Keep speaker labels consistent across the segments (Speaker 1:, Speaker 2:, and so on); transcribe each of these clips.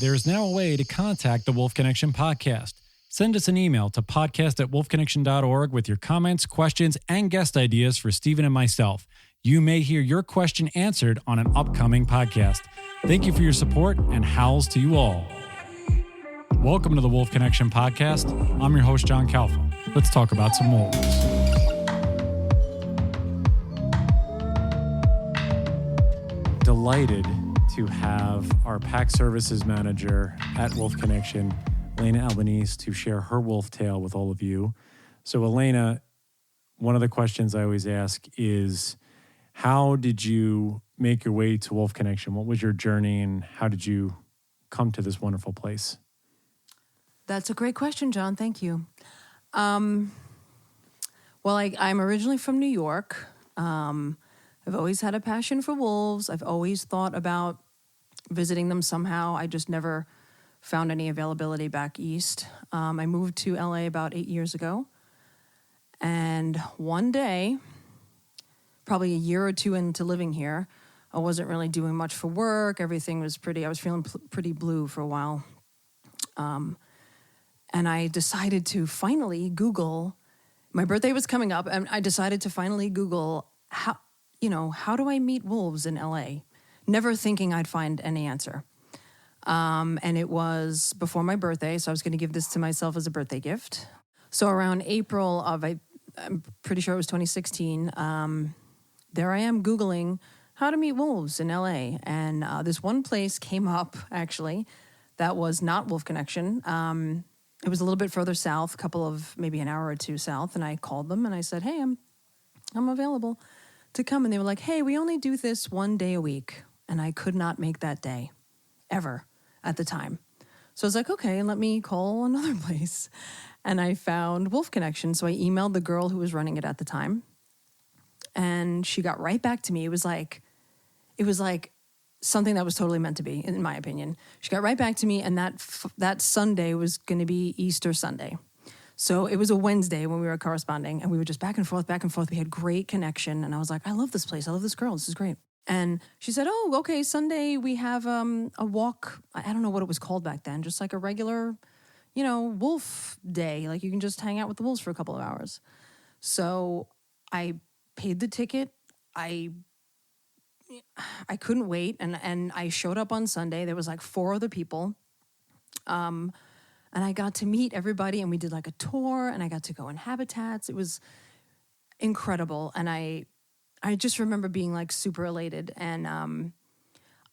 Speaker 1: There's now a way to contact the Wolf Connection podcast. Send us an email to podcast@wolfconnection.org with your comments, questions, and guest ideas for Stephen and myself. You may hear your question answered on an upcoming podcast. Thank you for your support, and howls to you all. Welcome to the Wolf Connection podcast. I'm your host, John Calfa. Let's talk about some wolves. Delighted to have our PAC services manager at Wolf Connection, Elena Albanese, to share her wolf tale with all of you. So Elena, one of the questions I always ask is, how did you make your way to Wolf Connection? What was your journey and how did you come to this wonderful place?
Speaker 2: That's a great question, John. Thank you. I'm originally from New York. I've always had a passion for wolves. I've always thought about visiting them somehow. I just never found any availability back east. I moved to LA about 8 years ago. And one day, probably a year or two into living here, I wasn't really doing much for work. Everything was I was feeling pretty blue for a while. And I decided to finally Google, my birthday was coming up, and I decided to finally Google, how do I meet wolves in LA? Never thinking I'd find any answer. And it was before my birthday, so I was going to give this to myself as a birthday gift. So around April of, I'm pretty sure it was 2016, there I am Googling how to meet wolves in LA. And this one place came up, actually, that was not Wolf Connection. It was a little bit further south, maybe an hour or two south. And I called them and I said, hey, I'm available to come. And they were like, hey, we only do this one day a week. And I could not make that day, ever, at the time. So I was like, okay, let me call another place. And I found Wolf Connection. So I emailed the girl who was running it at the time. And she got right back to me. It was like something that was totally meant to be, in my opinion. She got right back to me, and that Sunday was going to be Easter Sunday. So it was a Wednesday when we were corresponding, and we were just back and forth. We had great connection, and I was like, I love this place. I love this girl. This is great. And she said, oh, okay, Sunday we have a walk. I don't know what it was called back then, just like a regular, wolf day. Like you can just hang out with the wolves for a couple of hours. So I paid the ticket. I couldn't wait, and I showed up on Sunday. There was like 4 other people. And I got to meet everybody, and we did like a tour, and I got to go in habitats. It was incredible. And I just remember being like super elated. And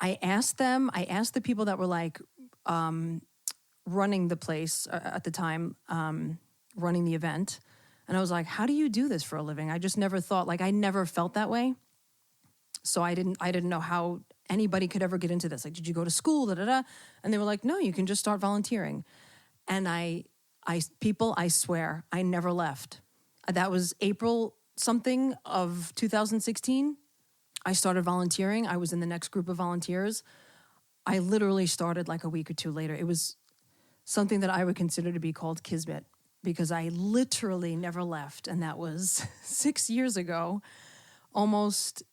Speaker 2: I asked the people that were like running the place at the time, running the event. And I was like, how do you do this for a living? I just never thought, I never felt that way. So I didn't know how anybody could ever get into this. Like, did you go to school? And they were like, no, you can just start volunteering. And I swear, I never left. That was April something of 2016. I started volunteering. I was in the next group of volunteers. I literally started like a week or two later. It was something that I would consider to be called kismet, because I literally never left. And that was 6 years ago, almost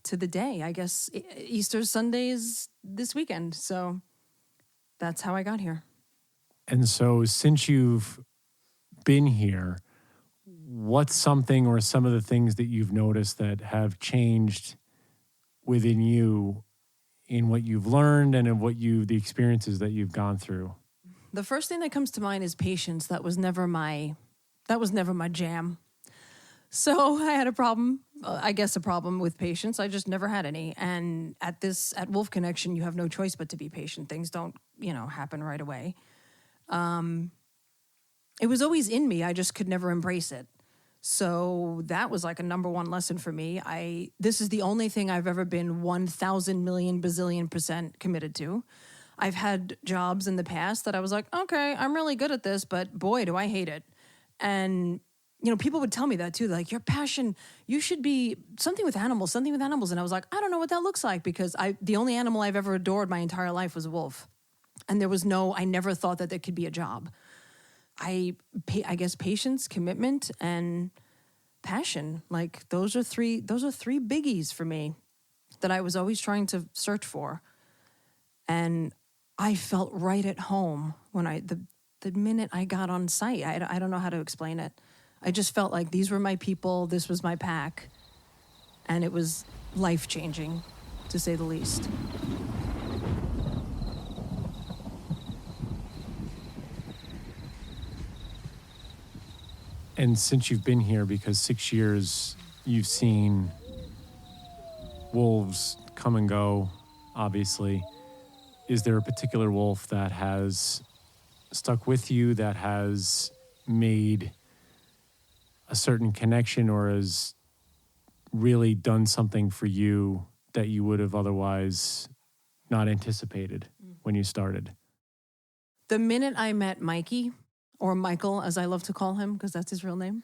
Speaker 2: to the day. I guess Easter Sunday is this weekend. So that's how I got here.
Speaker 1: And so since you've been here, what's something or some of the things that you've noticed that have changed within you in what you've learned and in the experiences that you've gone through?
Speaker 2: The first thing that comes to mind is patience. That was never my jam. So I had a problem with patience. I just never had any. And at Wolf Connection, you have no choice but to be patient. Things don't, happen right away. It was always in me. I just could never embrace it. So that was like a number one lesson for me. This is the only thing I've ever been 1,000 million bazillion % committed to. I've had jobs in the past that I was like, okay, I'm really good at this, but boy, do I hate it. And people would tell me that too. They're like, your passion, you should be something with animals. And I was like, I don't know what that looks like, because the only animal I've ever adored my entire life was a wolf. And I never thought that there could be a job. I guess patience, commitment, and passion. Like those are three biggies for me that I was always trying to search for. And I felt right at home when the minute I got on site. I don't know how to explain it. I just felt like these were my people, this was my pack, and it was life-changing, to say the least.
Speaker 1: And since you've been here, because 6 years, you've seen wolves come and go, obviously. Is there a particular wolf that has stuck with you, that has made a certain connection or has really done something for you that you would have otherwise not anticipated when you started?
Speaker 2: The minute I met Mikey, or Michael, as I love to call him, because that's his real name,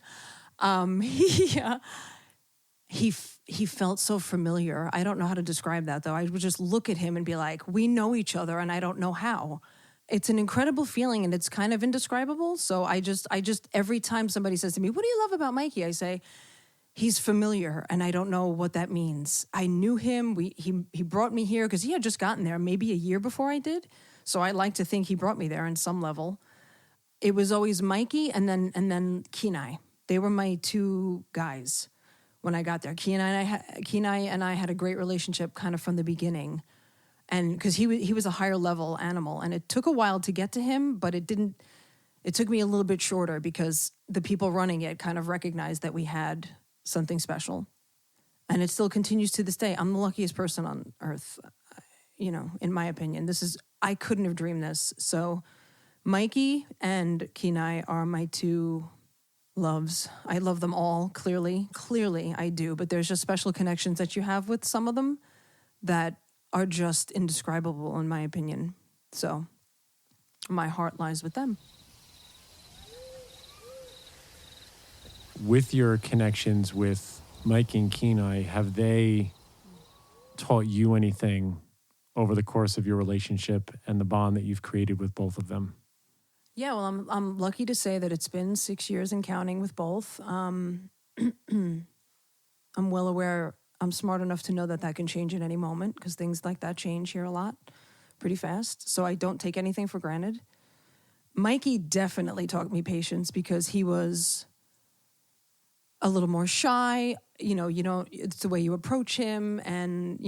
Speaker 2: he felt so familiar. I don't know how to describe that, though. I would just look at him and be like, we know each other, and I don't know how. It's an incredible feeling, and it's kind of indescribable. So I just every time somebody says to me, what do you love about Mikey? I say, he's familiar, and I don't know what that means. I knew him. He brought me here because he had just gotten there maybe a year before I did. So I like to think he brought me there on some level. It was always Mikey and then Kenai. They were my two guys when I got there. Kenai and I had a great relationship kind of from the beginning. And because he was a higher level animal, and it took a while to get to him, but it took me a little bit shorter because the people running it kind of recognized that we had something special. And it still continues to this day. I'm the luckiest person on earth, in my opinion. I couldn't have dreamed this. So Mikey and Kenai are my two loves. I love them all, clearly I do, but there's just special connections that you have with some of them that are just indescribable in my opinion. So my heart lies with them.
Speaker 1: With your connections with Mike and Kenai, have they taught you anything over the course of your relationship and the bond that you've created with both of them?
Speaker 2: Yeah, well, I'm lucky to say that it's been 6 years and counting with both. I'm well aware. I'm smart enough to know that can change at any moment because things like that change here a lot, pretty fast. So I don't take anything for granted. Mikey definitely taught me patience because he was a little more shy. It's the way you approach him, and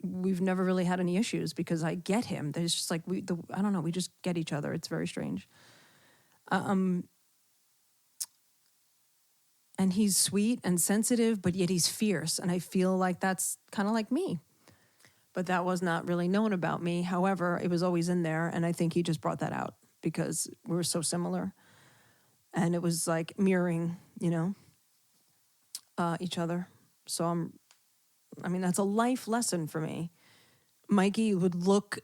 Speaker 2: we've never really had any issues because I get him. There's just like I don't know, we just get each other. It's very strange. And he's sweet and sensitive, but yet he's fierce, and I feel like that's kind of like me. But that was not really known about me. However, it was always in there, and I think he just brought that out because we were so similar, and it was like mirroring, each other. So that's a life lesson for me. Mikey would look,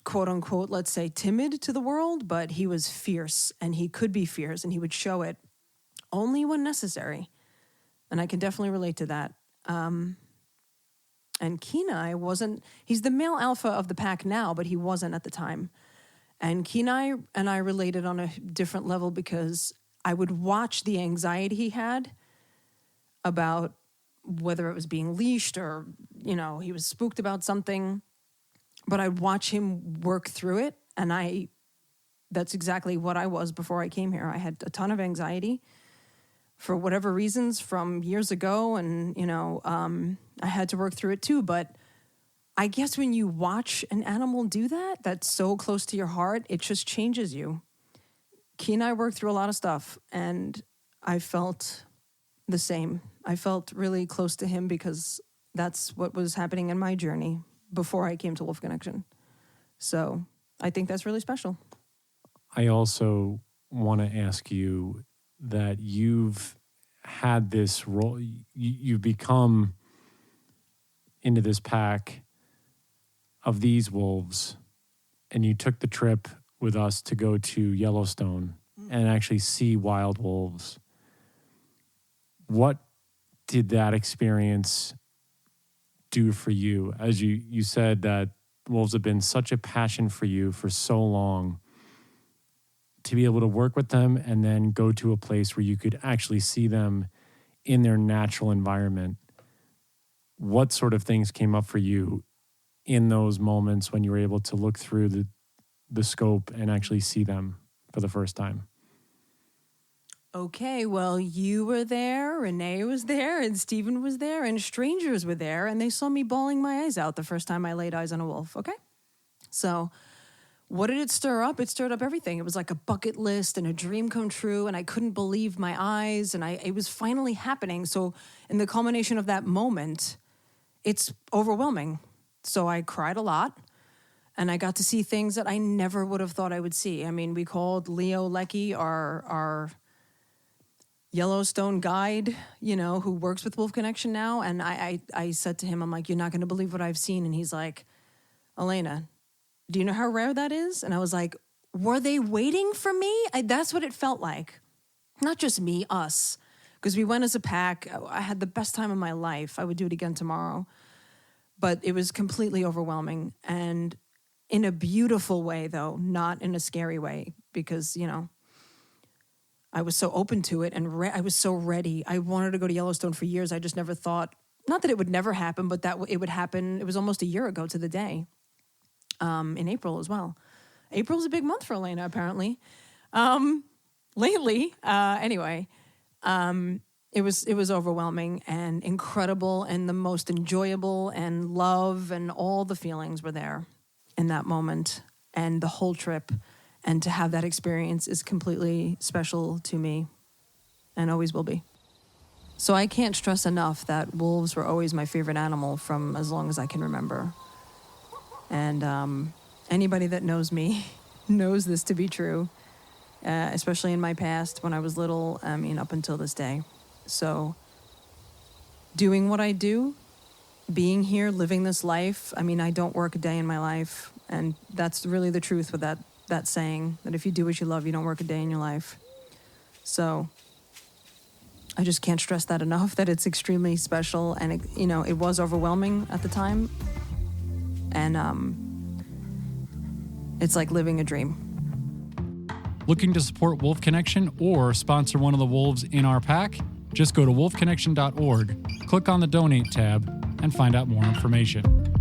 Speaker 2: quote unquote, let's say timid to the world, but he was fierce, and he could be fierce, and he would show it only when necessary. And I can definitely relate to that. And Kenai he's the male alpha of the pack now, but he wasn't at the time. And Kenai and I related on a different level because I would watch the anxiety he had about whether it was being leashed or, he was spooked about something. But I'd watch him work through it. And that's exactly what I was before I came here. I had a ton of anxiety for whatever reasons from years ago. And, I had to work through it too. But I guess when you watch an animal do that, that's so close to your heart, it just changes you. Kenai worked through a lot of stuff, and I felt the same. I felt really close to him because that's what was happening in my journey before I came to Wolf Connection. So I think that's really special.
Speaker 1: I also want to ask you that you've had this role, you've become into this pack of these wolves, and you took the trip with us to go to Yellowstone and actually see wild wolves. What did that experience do for you? As you said that wolves have been such a passion for you for so long, to be able to work with them and then go to a place where you could actually see them in their natural environment. What sort of things came up for you in those moments when you were able to look through the scope and actually see them for the first time?
Speaker 2: Okay, well, you were there, Renee was there, and Stephen was there, and strangers were there, and they saw me bawling my eyes out the first time I laid eyes on a wolf, okay? So what did it stir up? It stirred up everything. It was like a bucket list and a dream come true, and I couldn't believe my eyes, and it was finally happening. So in the culmination of that moment, it's overwhelming. So I cried a lot, and I got to see things that I never would have thought I would see. I mean, we called Leo Leckie our Yellowstone guide, who works with Wolf Connection now, and I said to him, I'm like, you're not going to believe what I've seen. And he's like, Elena, do you know how rare that is? And I was like, were they waiting for me? That's what it felt like. Not just me, us. Because we went as a pack. I had the best time of my life. I would do it again tomorrow. But it was completely overwhelming. And in a beautiful way, though, not in a scary way. Because, I was so open to it, and I was so ready. I wanted to go to Yellowstone for years. I just never thought, not that it would never happen, but that it would happen. It was almost a year ago to the day. In April as well. April's a big month for Elena, apparently. Lately, anyway, it was overwhelming and incredible, and the most enjoyable, and love and all the feelings were there in that moment, and the whole trip, and to have that experience is completely special to me, and always will be. So I can't stress enough that wolves were always my favorite animal from as long as I can remember. And anybody that knows me knows this to be true, especially in my past when I was little, up until this day. So doing what I do, being here, living this life, I don't work a day in my life. And that's really the truth with that saying, that if you do what you love, you don't work a day in your life. So I just can't stress that enough, that it's extremely special. And, it was overwhelming at the time. And it's like living a dream.
Speaker 1: Looking to support Wolf Connection or sponsor one of the wolves in our pack? Just go to wolfconnection.org, click on the Donate tab, and find out more information.